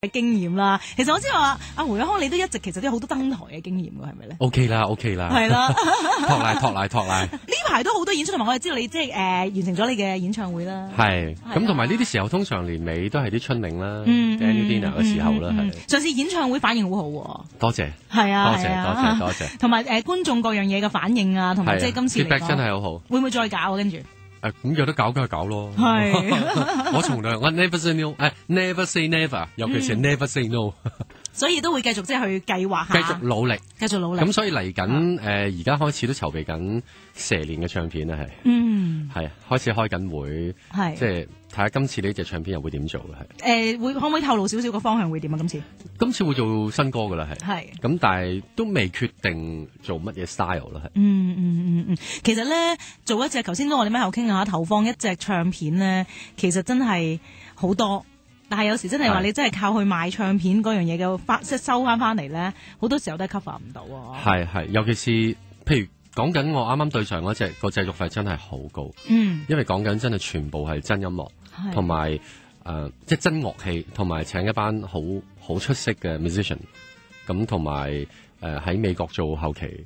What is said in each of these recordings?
嘅經驗啦，其實我知道阿胡永康你都一直其實都有好多登台嘅經驗㗎，係咪咧 ？OK 啦，OK 啦，係啦，托賴。呢排都好多演出，同埋我哋知道你即係完成咗你嘅演唱會啦。係，咁同埋呢啲時候通常年尾都係啲春茗啦，Annual Dinner 嘅時候啦，係。上次演唱會反應好好喎。多謝。係啊，多謝。同埋觀眾各樣嘢嘅反應啊，同埋即係今次嚟講真係好好。會唔會再搞啊？跟住？咁有得搞梗係搞咯。係，我從來我 never say no，never say never， 尤其是 never say no。所以都會繼續即係去計劃下，繼續努力。咁所以嚟緊而家開始都籌備緊蛇年嘅唱片啦，係。係開始開緊會，係即係睇下今次呢隻唱片又會點做嘅係。可唔可以透露少少個方向會點啊？今次會做新歌噶啦，係。係。咁但係都未決定做乜嘢 style 啦，係。其實咧做一隻，頭先都我哋咩後傾下，投放一隻唱片咧，其實真係好多。但係有時真係話你真係靠去賣唱片嗰樣嘢嘅即係收翻嚟咧，好多時候都係 cover 唔到。係，尤其是譬如講緊我啱啱對上嗰隻個製作費真係好高。因為講緊真係全部係真音樂，同埋即係真樂器，同埋請一班好出色嘅 musician， 咁同埋喺美國做後期，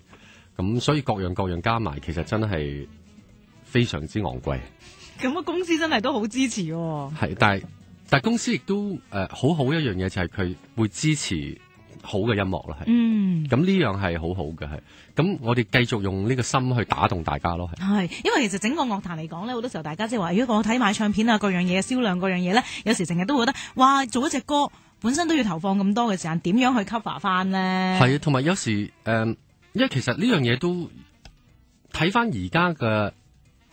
咁所以各樣加埋，其實真係非常之昂貴。咁個公司真係都好支持喎。係，但係公司亦都好好一樣嘢，就係佢會支持好嘅音樂咯，係。咁呢樣係好好嘅，係。咁我哋繼續用呢個心去打動大家咯，係。係，因為其實整個樂壇嚟講咧，好多時候大家即係話，如果我睇買唱片啊，各樣嘢嘅銷量，各樣嘢咧，有時成日都會覺得，哇，做一隻歌本身都要投放咁多嘅時間，點樣去 cover 翻咧？係啊，同埋有時因為其實呢樣嘢都睇翻而家嘅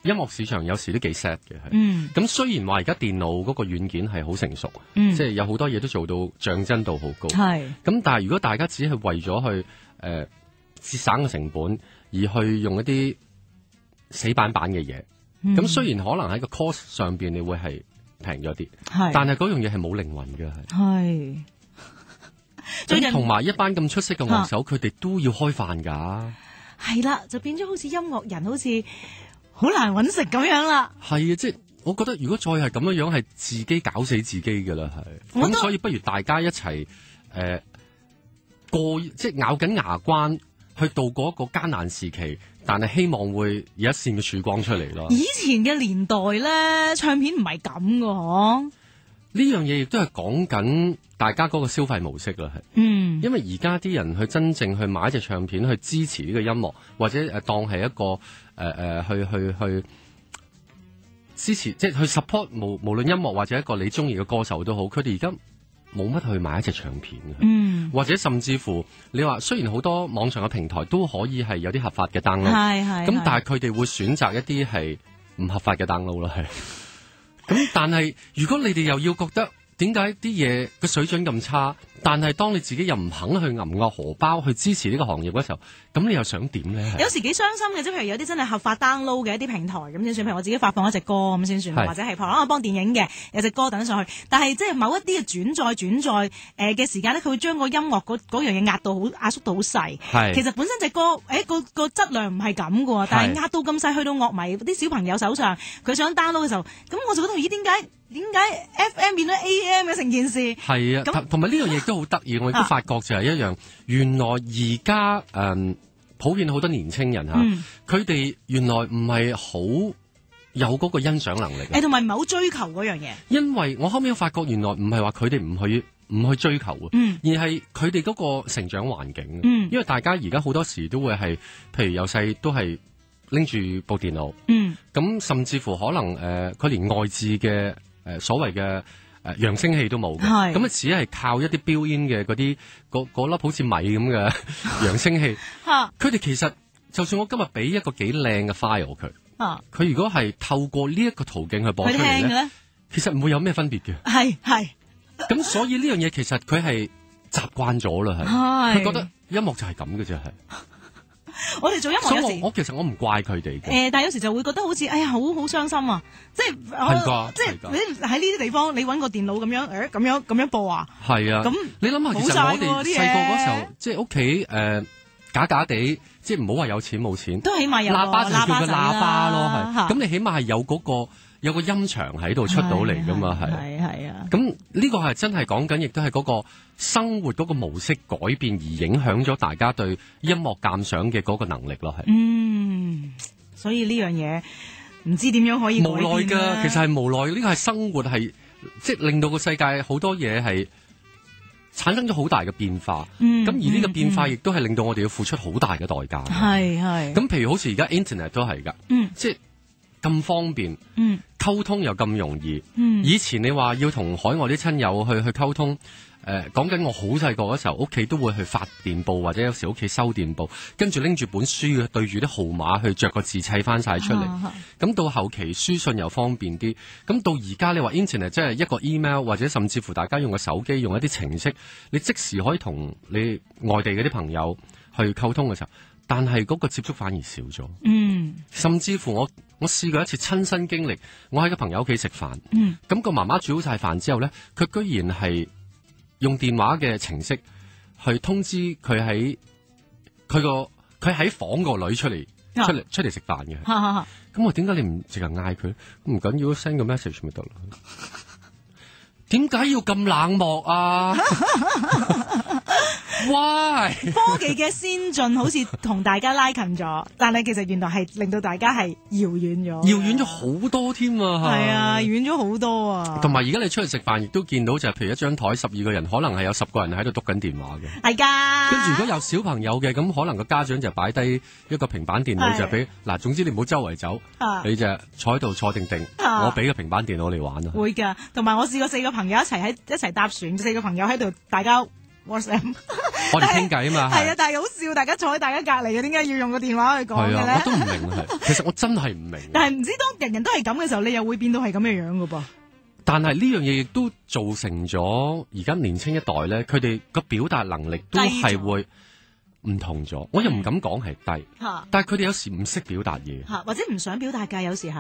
音樂市場有時都幾 sad 嘅，係。咁雖然話而家電腦嗰個軟件係好成熟，即係有好多嘢都做到像真度好高。係。咁但係如果大家只係為咗去節省嘅成本，而去用一啲死板嘅嘢，咁雖然可能喺個 cost 上邊你會係平咗啲，但係嗰樣嘢係冇靈魂嘅，係。咁同埋一班咁出色嘅樂手，佢哋都要開飯㗎。係啦，就變咗好似音樂人好似好難揾食咁樣啦。係啊，即係我覺得如果再係咁樣，係自己搞死自己㗎啦，係。咁所以不如大家一齊過，即係咬緊牙關去度過一個艱難時期，但係希望會有一線嘅曙光出嚟咯。以前嘅年代咧，唱片唔係咁㗎嗬。呢樣嘢亦都係講緊大家嗰個消費模式啦，係。因為而家啲人去真正去買一隻唱片去支持呢個音樂，或者當係一個去支持，即係去 support 無論音樂或者一個你中意嘅歌手都好，佢哋而家冇乜去買一隻唱片嘅。或者甚至乎你話雖然好多網上嘅平台都可以係有啲合法嘅 download，咁但係佢哋會選擇一啲係唔合法嘅 download 啦，係。咁但係如果你哋又要覺得點解啲嘢個水準咁差，但係當你自己又唔肯去揞個荷包去支持呢個行業嘅時候，咁你又想點咧？有時幾傷心嘅，即係譬如有啲真係合法 download 嘅一啲平台咁先算，譬如我自己發放一隻歌咁先算，或者係譬如我幫電影嘅有隻歌等上去，但係即係某一啲嘅轉載嘅時間咧，佢會將個音樂嗰樣嘢壓縮到好細。其實本身隻歌個質量唔係咁嘅，但係壓到咁細，去到樂迷啲小朋友手上，佢想 download 嘅時候，咁我就覺得咦，點解 FM 變咗 AM 嘅成件事？係啊，同埋呢樣嘢都好得意，我亦都發覺就係一樣，原來而家普遍好多年青人佢哋原來唔係好有嗰個欣賞能力，同埋唔係好追求嗰樣嘢。因為我後尾發覺原來唔係話佢哋唔去追求而係佢哋嗰個成長環境。因為大家而家好多時都會係，譬如由細都係拎住部電腦，咁甚至乎可能佢連外置嘅所謂嘅揚聲器都冇嘅，咁只係靠一啲標音嘅嗰粒好似米咁嘅揚聲器。佢哋其實就算我今日俾一個幾靚嘅 file 佢如果係透過呢一個途徑去播出嚟咧，其實唔會有咩分別嘅。係咁，所以呢樣嘢其實佢係習慣咗啦，佢覺得音樂就係咁嘅啫，係。我哋做音樂有時，其實我唔怪佢哋嘅。但係有時就會覺得好似，哎呀，好傷心啊！即係你喺呢啲地方，你揾個電腦咁樣播啊？係啊。咁你諗下，其實我哋細個嗰時候，即係屋企假地，即係唔好話有錢冇錢，都起碼有喇叭就叫佢喇叭咯，係。咁你起碼係有嗰個有個音場喺度出到嚟噶嘛，係啊。咁呢個係真係講緊，亦都係嗰個生活嗰個模式改變而影響咗大家對音樂鑑賞嘅嗰個能力咯，係。所以呢樣嘢唔知點樣可以改變。無奈噶，其實係無奈，呢個係生活，係即係令到個世界好多嘢係產生咗好大嘅變化。咁而呢個變化亦都係令到我哋要付出好大嘅代價。係。咁譬如好似而家 Internet 都係噶，即係咁方便，溝通又咁容易。以前你話要同海外啲親友去溝通，講緊我好細個嗰時候，屋企都會去發電報，或者有時屋企收電報，跟住拎住本書對住啲號碼去着個字砌翻晒出嚟。咁到後期書信又方便啲，咁到而家你話 Internet 即係一個 email， 或者甚至乎大家用個手機用一啲程式，你即時可以同你外地嗰啲朋友去溝通嘅時候，但係嗰個接觸反而少咗。甚至乎我試過一次親身經歷，我喺個朋友屋企食飯，咁個媽媽煮好晒飯之後咧，佢居然係用電話嘅程式去通知佢喺房個女出嚟食飯嘅。咁我點解你唔直頭嗌佢？唔緊要，send 個 message 咪得咯。點解要咁冷漠啊？Why？ 科技嘅先進好似同大家拉近咗，但係其實原來係令到大家係遙遠咗好多添啊！係啊，遠咗好多啊！同埋而家你出去食飯，亦都見到就係譬如一張台12個人，可能係有10個人喺度篤緊電話嘅。係㗎。跟住如果有小朋友嘅，咁可能個家長就擺低一個平板電腦就俾嗱，總之你唔好周圍走，你就坐喺度坐定定，我俾個平板電腦你玩啊！會㗎，同埋我試過4個朋友一齊搭船，4個朋友喺度大家 WhatsApp。我哋傾偈啊嘛，係啊，但係好笑，大家坐喺大家隔離嘅，點解要用個電話去講嘅咧？我都唔明係，其實我真係唔明。但係唔知當人人都係咁嘅時候，你又會變到係咁嘅樣㗎噃。但係呢樣嘢亦都造成咗而家年輕一代咧，佢哋個表達能力都係會唔同咗。我又唔敢講係低，但係佢哋有時唔識表達嘢，或者唔想表達㗎，有時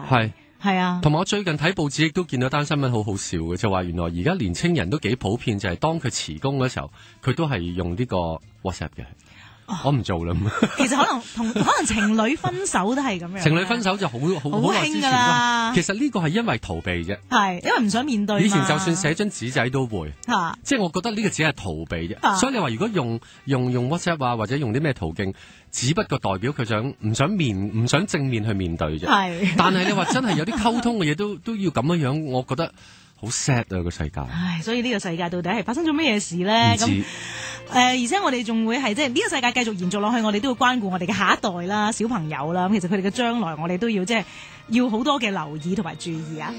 係啊。同埋我最近睇報紙亦都見到單新聞好好笑嘅，就話原來而家年青人都幾普遍，就係當佢辭工嗰時候，佢都係用呢個 WhatsApp 嘅。我唔做啦。其實可能情侶分手都係咁樣。情侶分手就好耐之前啦。其實呢個係因為逃避啫。係因為唔想面對。以前就算寫張紙仔都會。即係我覺得呢個只係逃避啫。所以你話如果用 WhatsApp 啊，或者用啲咩途徑，只不過代表佢唔想正面去面對啫。但係你話真係有啲溝通嘅嘢都要咁樣，我覺得好 sad 啊個世界。所以呢個世界到底係發生咗咩嘢事咧？咁而且我哋仲會係即係呢個世界繼續延續落去，我哋都要關顧我哋嘅下一代啦、小朋友啦。咁其實佢哋嘅將來，我哋都要即係要好多嘅留意同埋注意啊。